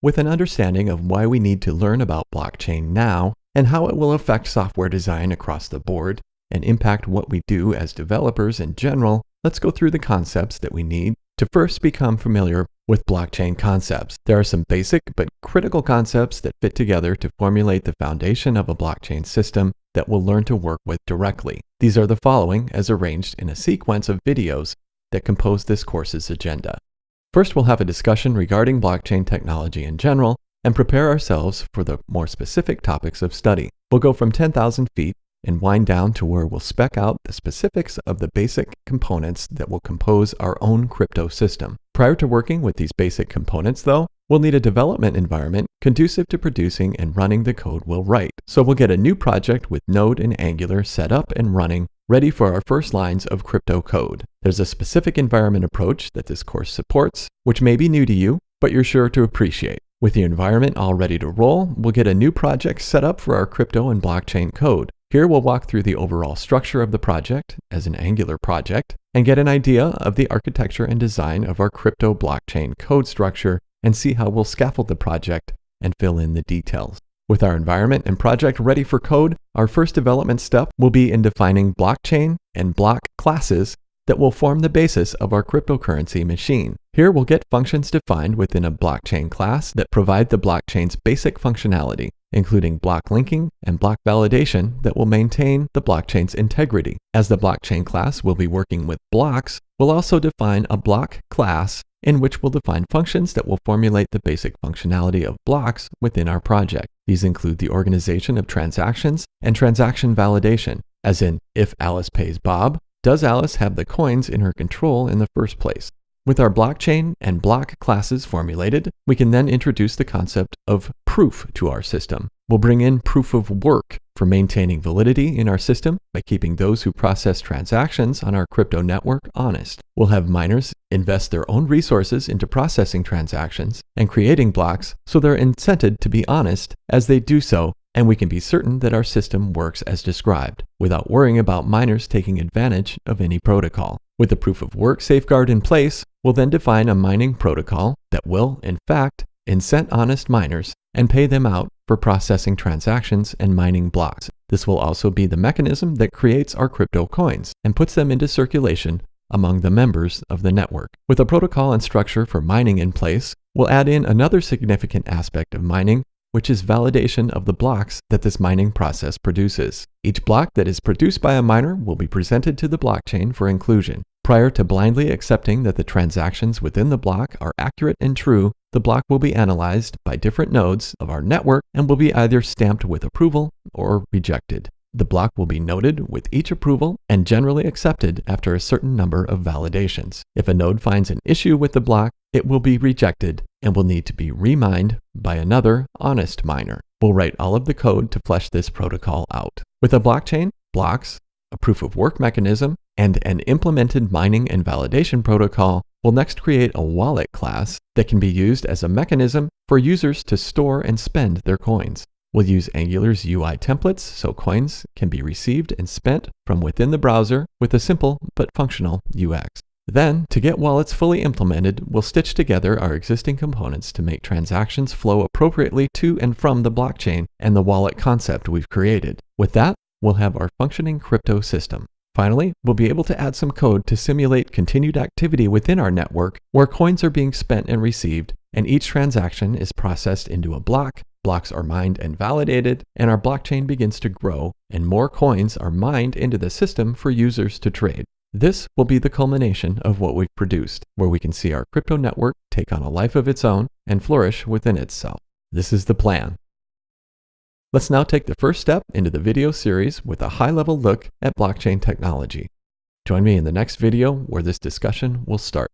with an understanding of why we need to learn about blockchain now and how it will affect software design across the board and impact what we do as developers in general, let's go through the concepts that we need to first become familiar with blockchain concepts. There are some basic but critical concepts that fit together to formulate the foundation of a blockchain system that we'll learn to work with directly. These are the following as arranged in a sequence of videos that compose this course's agenda. First, we'll have a discussion regarding blockchain technology in general and prepare ourselves for the more specific topics of study. We'll go from 10,000 feet and wind down to where we'll spec out the specifics of the basic components that will compose our own crypto system. Prior to working with these basic components, though, we'll need a development environment conducive to producing and running the code we'll write. So we'll get a new project with Node and Angular set up and running, ready for our first lines of crypto code. There's a specific environment approach that this course supports, which may be new to you, but you're sure to appreciate. With the environment all ready to roll, we'll get a new project set up for our crypto and blockchain code. Here we'll walk through the overall structure of the project as an Angular project and get an idea of the architecture and design of our crypto blockchain code structure and see how we'll scaffold the project and fill in the details. With our environment and project ready for code, our first development step will be in defining blockchain and block classes that will form the basis of our cryptocurrency machine. Here we'll get functions defined within a blockchain class that provide the blockchain's basic functionality, including block linking and block validation that will maintain the blockchain's integrity. As the blockchain class will be working with blocks, we'll also define a block class in which we'll define functions that will formulate the basic functionality of blocks within our project. These include the organization of transactions and transaction validation, as in, if Alice pays Bob, does Alice have the coins in her control in the first place? With our blockchain and block classes formulated, we can then introduce the concept of proof to our system. We'll bring in proof of work for maintaining validity in our system by keeping those who process transactions on our crypto network honest. We'll have miners invest their own resources into processing transactions and creating blocks so they're incented to be honest as they do so, and we can be certain that our system works as described, without worrying about miners taking advantage of any protocol. With the proof of work safeguard in place, we'll then define a mining protocol that will, in fact, incent honest miners and pay them out for processing transactions and mining blocks. This will also be the mechanism that creates our crypto coins and puts them into circulation among the members of the network. With a protocol and structure for mining in place, we'll add in another significant aspect of mining, which is validation of the blocks that this mining process produces. Each block that is produced by a miner will be presented to the blockchain for inclusion. Prior to blindly accepting that the transactions within the block are accurate and true, the block will be analyzed by different nodes of our network and will be either stamped with approval or rejected. The block will be noted with each approval and generally accepted after a certain number of validations. If a node finds an issue with the block, it will be rejected and will need to be remined by another honest miner. We'll write all of the code to flesh this protocol out. With a blockchain, blocks, a proof of work mechanism, and an implemented mining and validation protocol, we'll next create a wallet class that can be used as a mechanism for users to store and spend their coins. We'll use Angular's UI templates so coins can be received and spent from within the browser with a simple but functional UX. Then, to get wallets fully implemented, we'll stitch together our existing components to make transactions flow appropriately to and from the blockchain and the wallet concept we've created. With that, we'll have our functioning crypto system. Finally, we'll be able to add some code to simulate continued activity within our network where coins are being spent and received, and each transaction is processed into a block, blocks are mined and validated, and our blockchain begins to grow, and more coins are mined into the system for users to trade. This will be the culmination of what we've produced, where we can see our crypto network take on a life of its own and flourish within itself. This is the plan. Let's now take the first step into the video series with a high-level look at blockchain technology. Join me in the next video where this discussion will start.